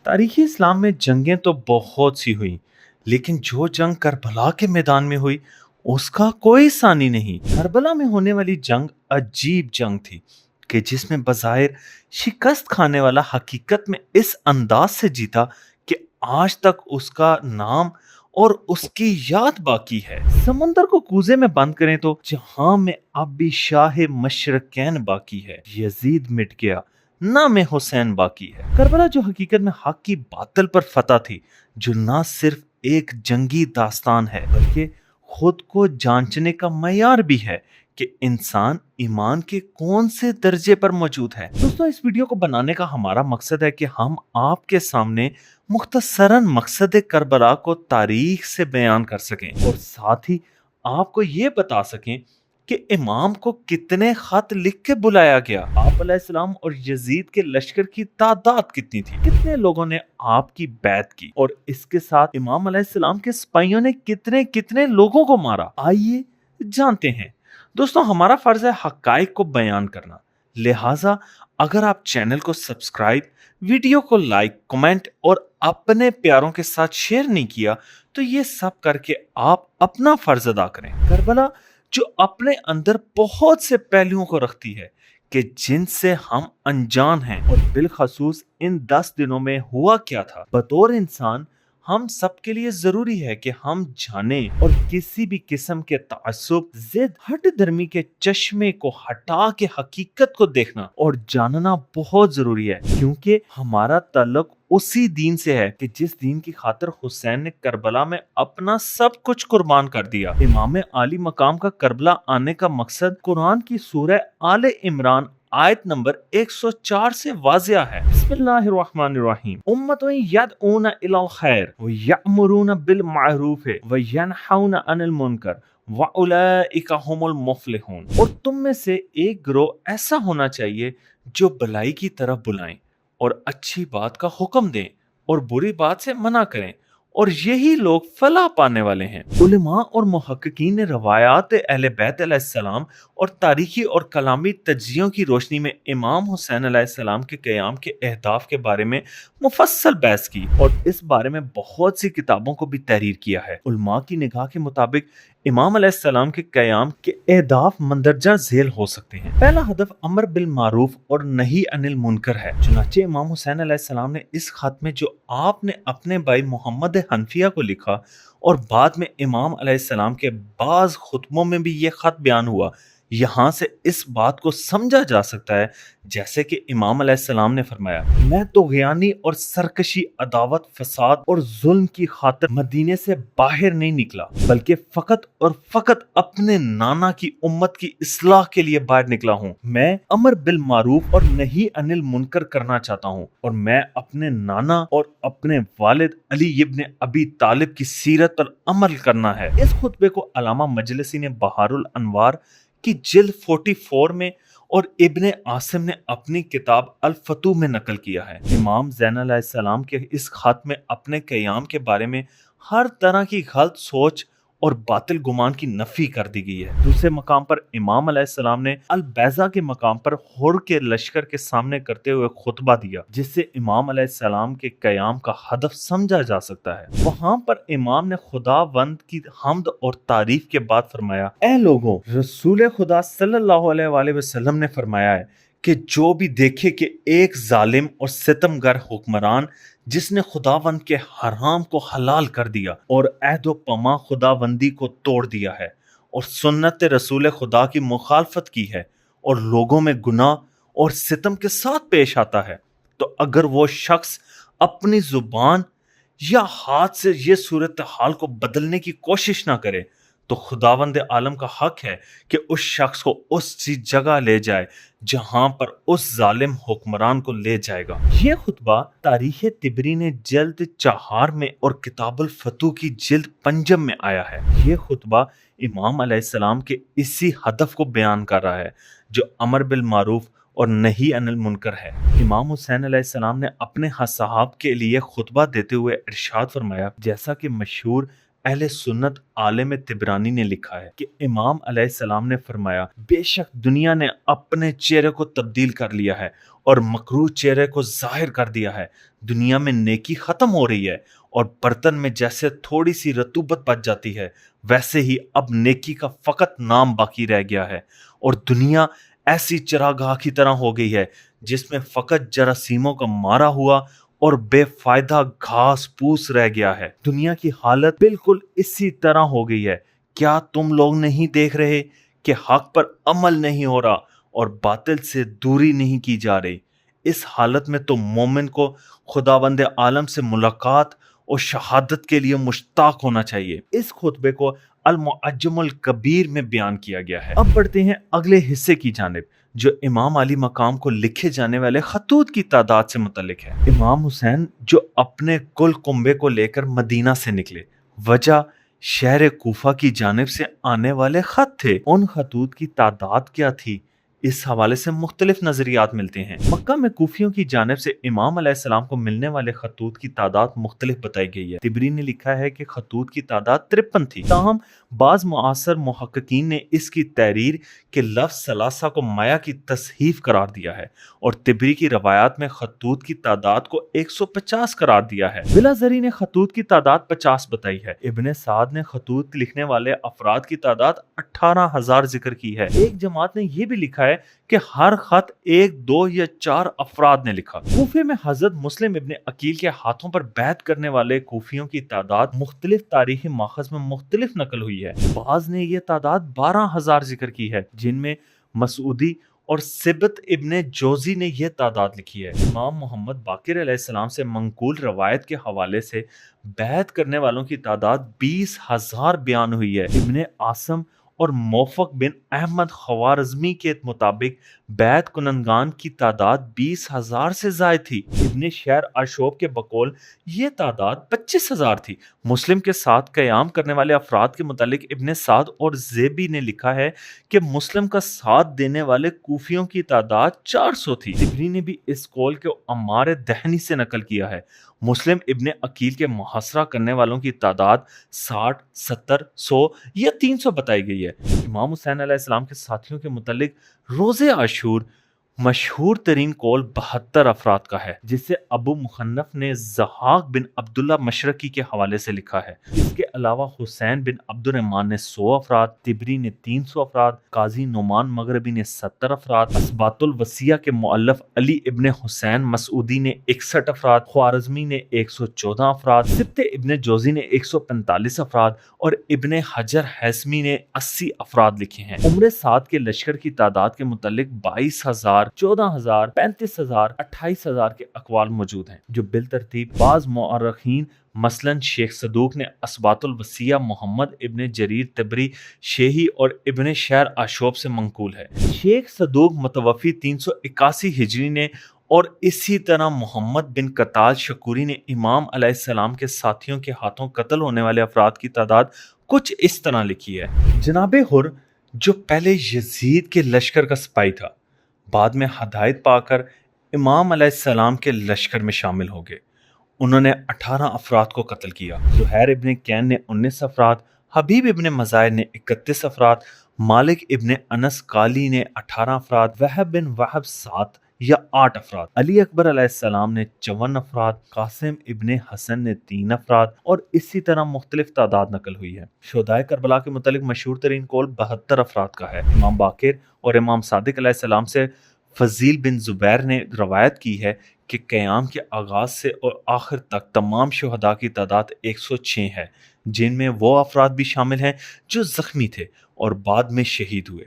تاریخ اسلام میں جنگیں تو بہت سی ہوئی، لیکن جو جنگ کربلا کے میدان میں ہوئی اس کا کوئی ثانی نہیں۔ کربلا میں ہونے والی جنگ عجیب جنگ تھی کہ جس میں بظاہر شکست کھانے والا حقیقت میں اس انداز سے جیتا کہ آج تک اس کا نام اور اس کی یاد باقی ہے۔ سمندر کو کوزے میں بند کریں تو جہاں میں اب بھی شاہ مشرقین باقی ہے، یزید مٹ گیا، نام حسین باقی ہے۔ کربلا جو حقیقت میں حق کی باطل پر فتح تھی، جو نہ صرف ایک جنگی داستان ہے بلکہ خود کو جانچنے کا معیار بھی ہے کہ انسان ایمان کے کون سے درجے پر موجود ہے۔ دوستو، اس ویڈیو کو بنانے کا ہمارا مقصد ہے کہ ہم آپ کے سامنے مختصراً مقصد کربلا کو تاریخ سے بیان کر سکیں اور ساتھ ہی آپ کو یہ بتا سکیں کہ امام کو کتنے خط لکھ کے بلایا گیا، آپ علیہ السلام اور یزید کے لشکر کی تعداد کتنی تھی، کتنے لوگوں نے آپ کی بیعت کی، اور اس کے ساتھ امام علیہ السلام کے سپاہیوں نے کتنے لوگوں کو مارا۔ آئیے جانتے ہیں۔ دوستو، ہمارا فرض ہے حقائق کو بیان کرنا، لہٰذا اگر آپ چینل کو سبسکرائب، ویڈیو کو لائک، کمنٹ اور اپنے پیاروں کے ساتھ شیئر نہیں کیا تو یہ سب کر کے آپ اپنا فرض ادا کریں۔ کربلا جو اپنے اندر بہت سے پہلوؤں کو رکھتی ہے کہ جن سے ہم انجان ہیں، اور بالخصوص ان 10 دنوں میں ہوا کیا تھا، بطور انسان ہم سب کے لیے ضروری ہے کہ ہم جانیں اور کسی بھی قسم کے تعصب، ضد، ہٹ درمی کے چشمے کو ہٹا کے حقیقت کو دیکھنا اور جاننا بہت ضروری ہے، کیونکہ ہمارا تعلق اسی دین سے ہے کہ جس دین کی خاطر حسین نے کربلا میں اپنا سب کچھ قربان کر دیا۔ امام عالی مقام کا کربلا آنے کا مقصد قرآن کی سورہ آل عمران آیت نمبر 104 سے واضح ہے۔ بسم اللہ الرحمن الرحیم۔ امت یدعون الی الخیر ویأمرون بالمعروف وینہون عن المنکر وَأُولَئِکَ هُمُ الْمُفْلِحُونَ۔ اور تم میں سے ایک گروہ ایسا ہونا چاہیے جو بھلائی کی طرف بلائیں اور اچھی بات کا حکم دیں اور بری بات سے منع کریں، اور یہی لوگ فلاح پانے والے ہیں۔ علماء اور محققین نے روایات اہل بیت علیہ السلام اور تاریخی اور کلامی تجزیوں کی روشنی میں امام حسین علیہ السلام کے قیام کے اہداف کے بارے میں مفصل بحث کی اور اس بارے میں بہت سی کتابوں کو بھی تحریر کیا ہے۔ علماء کی نگاہ کے مطابق امام علیہ السلام کے قیام کے اہداف مندرجہ ذیل ہو سکتے ہیں۔ پہلا ہدف امر بالمعروف اور نہی عن المنکر ہے۔ چنانچہ امام حسین علیہ السلام نے اس خط میں جو آپ نے اپنے بھائی محمد حنفیہ کو لکھا اور بعد میں امام علیہ السلام کے بعض خطبوں میں بھی یہ خط بیان ہوا، یہاں سے اس بات کو سمجھا جا سکتا ہے جیسے کہ امام علیہ السلام نے فرمایا، میں طغیانی اور سرکشی، عداوت، فساد اور ظلم کی خاطر مدینے سے باہر نہیں نکلا، بلکہ فقط اور فقط اپنے نانا کی امت کی اصلاح کے لیے باہر نکلا ہوں۔ میں امر بالمعروف اور نہی عن المنکر کرنا چاہتا ہوں، اور میں اپنے نانا اور اپنے والد علی ابن ابی طالب کی سیرت پر عمل کرنا ہے۔ اس خطبے کو علامہ مجلسی نے بہار الانوار کی جلد 44 میں اور ابن عاصم نے اپنی کتاب الفتوح میں نقل کیا ہے۔ امام زین علیہ السلام کے اس خط میں اپنے قیام کے بارے میں ہر طرح کی غلط سوچ اور باطل گمان کی نفی کر دی گئی ہے۔ دوسرے مقام پر امام علیہ السلام نے البیضہ کے مقام پر ہور کے لشکر کے سامنے کرتے ہوئے خطبہ دیا، جس سے امام علیہ السلام کے قیام کا ہدف سمجھا جا سکتا ہے۔ وہاں پر امام نے خداوند کی حمد اور تعریف کے بعد فرمایا، اے لوگوں، رسول خدا صلی اللہ علیہ وآلہ وسلم نے فرمایا ہے کہ جو بھی دیکھے کہ ایک ظالم اور ستمگر حکمران جس نے خداوند کے حرام کو حلال کر دیا اور عہد و پما خداوندی کو توڑ دیا ہے اور سنت رسول خدا کی مخالفت کی ہے اور لوگوں میں گناہ اور ستم کے ساتھ پیش آتا ہے، تو اگر وہ شخص اپنی زبان یا ہاتھ سے یہ صورتحال کو بدلنے کی کوشش نہ کرے تو خداوند عالم کا حق ہے کہ اس شخص کو اسی جگہ لے جائے جہاں پر اس ظالم حکمران کو لے جائے گا۔ یہ خطبہ تاریخ طبری نے جلد 4 میں اور کتاب الفتوح کی جلد 5 میں آیا ہے۔ یہ خطبہ امام علیہ السلام کے اسی ہدف کو بیان کر رہا ہے جو امر بالمعروف اور نہی عن المنکر ہے۔ امام حسین علیہ السلام نے اپنے اصحاب کے لیے خطبہ دیتے ہوئے ارشاد فرمایا، جیسا کہ مشہور اہل سنت عالم تبرانی نے لکھا ہے کہ امام علیہ السلام نے فرمایا بے شک دنیا نے اپنے چہرے کو تبدیل کر لیا ہے اور مکروہ چہرے کو ظاہر کر دیا ہے۔ دنیا میں نیکی ختم ہو رہی ہے اور برتن میں جیسے تھوڑی سی رطوبت بچ جاتی ہے ویسے ہی اب نیکی کا فقط نام باقی رہ گیا ہے، اور دنیا ایسی چراگاہ کی طرح ہو گئی ہے جس میں فقط جراثیموں کا مارا ہوا اور بے فائدہ گھاس پوس رہ گیا ہے۔ دنیا کی حالت بالکل اسی طرح ہو گئی ہے۔ کیا تم لوگ نہیں دیکھ رہے کہ حق پر عمل نہیں ہو رہا اور باطل سے دوری نہیں کی جا رہی؟ اس حالت میں تو مومن کو خداوند عالم سے ملاقات اور شہادت کے لیے مشتاق ہونا چاہیے۔ اس خطبے کو المعجم الکبیر میں بیان کیا گیا ہے۔ اب بڑھتے ہیں اگلے حصے کی جانب جو امام علی مقام کو لکھے جانے والے خطوط کی تعداد سے متعلق ہے۔ امام حسین جو اپنے کل کنبے کو لے کر مدینہ سے نکلے، وجہ شہر کوفہ کی جانب سے آنے والے خط تھے۔ ان خطوط کی تعداد کیا تھی، اس حوالے سے مختلف نظریات ملتے ہیں۔ مکہ میں کوفیوں کی جانب سے امام علیہ السلام کو ملنے والے خطوط کی تعداد مختلف بتائی گئی ہے۔ طبری نے لکھا ہے کہ خطوط کی تعداد 53 تھی، تاہم بعض معاصر محققین نے اس کی تحریر کے لفظ ثلاثہ کو مایا کی تصحیف قرار دیا ہے اور طبری کی روایات میں خطوط کی تعداد کو 150 قرار دیا ہے۔ بلاذری نے خطوط کی تعداد 50 بتائی ہے۔ ابن سعد نے خطوط لکھنے والے افراد کی تعداد 18,000 ذکر کی ہے۔ ایک جماعت نے یہ بھی لکھا ہے کہ ہر خط 1، 2 یا 4 افراد نے لکھا۔ کوفے میں حضرت مسلم ابن عقیل کے ہاتھوں پر بیعت کرنے والے کوفیوں کی تعداد مختلف تاریخی ماخذ میں مختلف نقل ہوئی ہے۔ بعض نے یہ تعداد 12,000 ذکر کی ہے، جن میں مسعودی اور سبت ابن جوزی نے یہ تعداد لکھی ہے۔ امام محمد باقر علیہ السلام سے منقول روایت کے حوالے سے بیعت کرنے والوں کی تعداد 20,000 بیان ہوئی ہے۔ ابن عاصم اور موفق بن احمد خوارزمی کے مطابق بیعت کنندگان کی تعداد 20,000 سے زائد تھی۔ ابن شہر آشوب کے بقول یہ تعداد 25,000 تھی۔ مسلم کے ساتھ قیام کرنے والے افراد کے متعلق ابن سعد اور زیبی نے لکھا ہے کہ مسلم کا ساتھ دینے والے کوفیوں کی تعداد 400 تھی۔ طبری نے بھی اس قول کو عمار دہنی سے نقل کیا ہے۔ مسلم ابن عقیل کے محاصرہ کرنے والوں کی تعداد 60، 70، 100 یا 300 بتائی گئی ہے۔ امام حسین علیہ السلام کے ساتھیوں کے متعلق روز عاشور مشہور ترین قول 72 افراد کا ہے، جس سے ابو مخنف نے ضحاک بن عبداللہ مشرقی کے حوالے سے لکھا ہے۔ اس کے علاوہ حسین بن عبد الرحمن نے 100 افراد، طبری نے 300 افراد، قاضی نعمان مغربی نے 70 افراد، اسبات الوصیہ کے مؤلف علی ابن حسین مسعودی نے 61 افراد، خوارزمی نے 114 افراد، سبت ابن جوزی نے 145 افراد اور ابن حجر حیثمی نے 80 افراد لکھے ہیں۔ عمر سعد کے لشکر کی تعداد کے متعلق 22,000، 14,000، 35,000، 28,000 کے اقوال موجود ہیں، جو بالترتیب بعض مؤرخین مثلاً شیخ صدوق نے اسبات الوصیہ محمد ابن جریر طبری شیہی اور ابن شہر آشوب سے منقول ہے۔ شیخ صدوق متوفی 381 ہجری نے اور اسی طرح محمد بن قتال شکوری نے امام علیہ السلام کے ساتھیوں کے ہاتھوں قتل ہونے والے افراد کی تعداد کچھ اس طرح لکھی ہے۔ جناب حر جو پہلے یزید کے لشکر کا سپاہی تھا، بعد میں ہدایت پا کر امام علیہ السلام کے لشکر میں شامل ہو گئے۔ انہوں نے 18 افراد کو قتل کیا۔ زہیر ابن کین نے 19 افراد، حبیب ابن مظاہر نے 31 افراد، مالک ابن انس قالی نے 18 افراد، وہب بن وہب 7 یا 8 افراد، علی اکبر علیہ السلام نے 54 افراد، قاسم ابن حسن نے 3 افراد اور اسی طرح مختلف تعداد نقل ہوئی ہے۔ شہدائے کربلا کے متعلق مشہور ترین قول 72 افراد کا ہے۔ امام باقر اور امام صادق علیہ السلام سے فضیل بن زبیر نے روایت کی ہے کہ قیام کے آغاز سے اور آخر تک تمام شہداء کی تعداد 106 ہے، جن میں وہ افراد بھی شامل ہیں جو زخمی تھے اور بعد میں شہید ہوئے،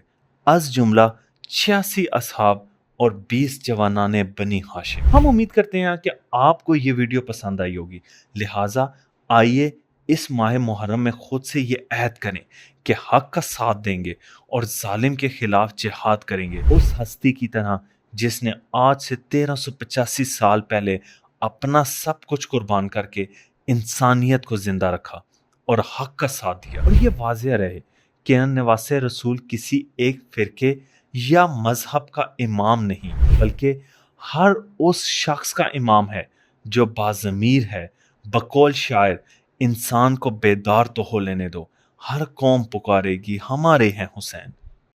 از جملہ 86 اصحاب اور 20 جوانان بنی ہاشم۔ ہم امید کرتے ہیں کہ آپ کو یہ ویڈیو پسند آئی ہوگی، لہٰذا آئیے اس ماہ محرم میں خود سے یہ عہد کریں کہ حق کا ساتھ دیں گے اور ظالم کے خلاف جہاد کریں گے، اس ہستی کی طرح جس نے آج سے 1385 سال پہلے اپنا سب کچھ قربان کر کے انسانیت کو زندہ رکھا اور حق کا ساتھ دیا۔ اور یہ واضح رہے کہ نواس رسول کسی ایک فرقے یا مذہب کا امام نہیں، بلکہ ہر اس شخص کا امام ہے جو باضمیر ہے۔ بقول شاعر انسان کو بیدار تو ہو لینے دو، ہر قوم پکارے گی ہمارے ہیں حسین۔